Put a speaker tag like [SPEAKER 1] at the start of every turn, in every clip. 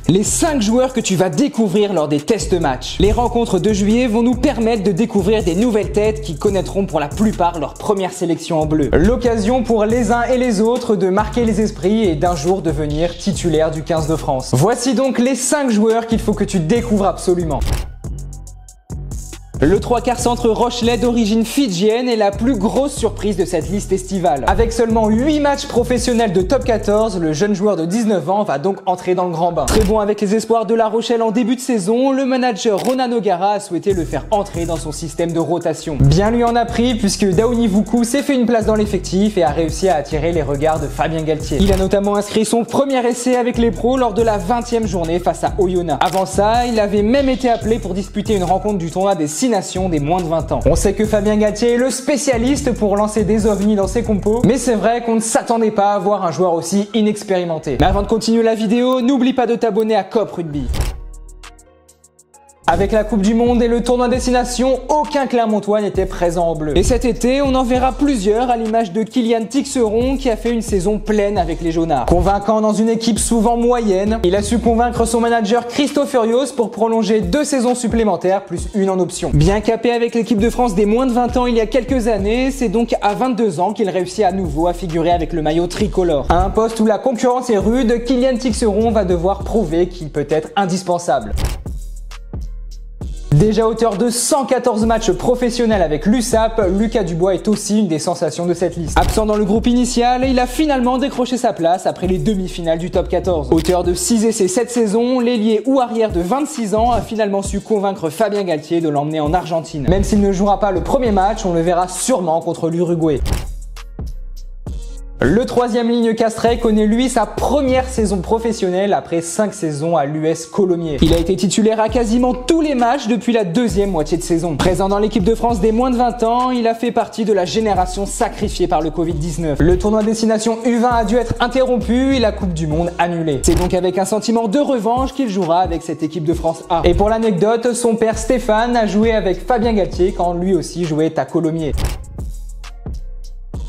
[SPEAKER 1] Les 5 joueurs que tu vas découvrir lors des tests matchs. Les rencontres de juillet vont nous permettre de découvrir des nouvelles têtes qui connaîtront pour la plupart leur première sélection en bleu. L'occasion pour les uns et les autres de marquer les esprits et d'un jour devenir titulaire du 15 de France. Voici donc les 5 joueurs qu'il faut que tu découvres absolument. Le 3/4 centre Rochelet d'origine fidjienne est la plus grosse surprise de cette liste estivale. Avec seulement 8 matchs professionnels de top 14, le jeune joueur de 19 ans va donc entrer dans le grand bain. Très bon avec les espoirs de La Rochelle en début de saison, le manager Ronan O'Gara a souhaité le faire entrer dans son système de rotation. Bien lui en a pris puisque Daouni Vuku s'est fait une place dans l'effectif et a réussi à attirer les regards de Fabien Galtier. Il a notamment inscrit son premier essai avec les pros lors de la 20e journée face à Oyonnax. Avant ça, il avait même été appelé pour disputer une rencontre du tournoi des 6 nations des moins de 20 ans. On sait que Fabien Galtier est le spécialiste pour lancer des ovnis dans ses compos, mais c'est vrai qu'on ne s'attendait pas à voir un joueur aussi inexpérimenté. Mais avant de continuer la vidéo, n'oublie pas de t'abonner à Coop Rugby. Avec la Coupe du Monde et le tournoi Destination, aucun Clermontois n'était présent en bleu. Et cet été, on en verra plusieurs à l'image de Kylian Tixeron qui a fait une saison pleine avec les Jaunards. Convaincant dans une équipe souvent moyenne, il a su convaincre son manager Christophe Furios pour prolonger 2 saisons supplémentaires plus une en option. Bien capé avec l'équipe de France des moins de 20 ans il y a quelques années, c'est donc à 22 ans qu'il réussit à nouveau à figurer avec le maillot tricolore. À un poste où la concurrence est rude, Kylian Tixeron va devoir prouver qu'il peut être indispensable. Déjà auteur de 114 matchs professionnels avec l'USAP, Lucas Dubois est aussi une des sensations de cette liste. Absent dans le groupe initial, il a finalement décroché sa place après les demi-finales du top 14. Auteur de 6 essais cette saison, l'ailier ou arrière de 26 ans a finalement su convaincre Fabien Galtier de l'emmener en Argentine. Même s'il ne jouera pas le premier match, on le verra sûrement contre l'Uruguay. Le 3e ligne Castrais connaît lui sa première saison professionnelle après 5 saisons à l'US Colomiers. Il a été titulaire à quasiment tous les matchs depuis la 2e moitié de saison. Présent dans l'équipe de France des moins de 20 ans, il a fait partie de la génération sacrifiée par le Covid-19. Le tournoi Destination U20 a dû être interrompu et la Coupe du Monde annulée. C'est donc avec un sentiment de revanche qu'il jouera avec cette équipe de France A. Et pour l'anecdote, son père Stéphane a joué avec Fabien Galtier quand lui aussi jouait à Colomiers.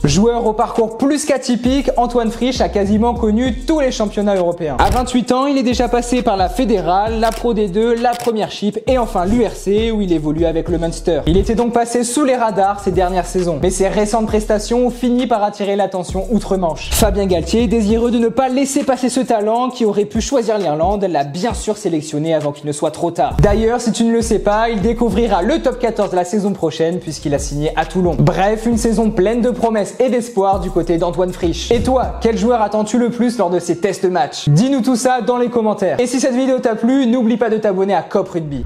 [SPEAKER 1] Joueur au parcours plus qu'atypique, Antoine Frisch a quasiment connu tous les championnats européens. À 28 ans, il est déjà passé par la Fédérale, la Pro D2, la Premiership et enfin l'URC où il évolue avec le Munster. Il était donc passé sous les radars ces dernières saisons, mais ses récentes prestations ont fini par attirer l'attention outre-Manche. Fabien Galtier, désireux de ne pas laisser passer ce talent qui aurait pu choisir l'Irlande, l'a bien sûr sélectionné avant qu'il ne soit trop tard. D'ailleurs, si tu ne le sais pas, il découvrira le top 14 la saison prochaine puisqu'il a signé à Toulon. Bref, une saison pleine de promesses et d'espoir du côté d'Antoine Frisch. Et toi, quel joueur attends-tu le plus lors de ces tests match? Dis-nous tout ça dans les commentaires. Et si cette vidéo t'a plu, n'oublie pas de t'abonner à Coop Rugby.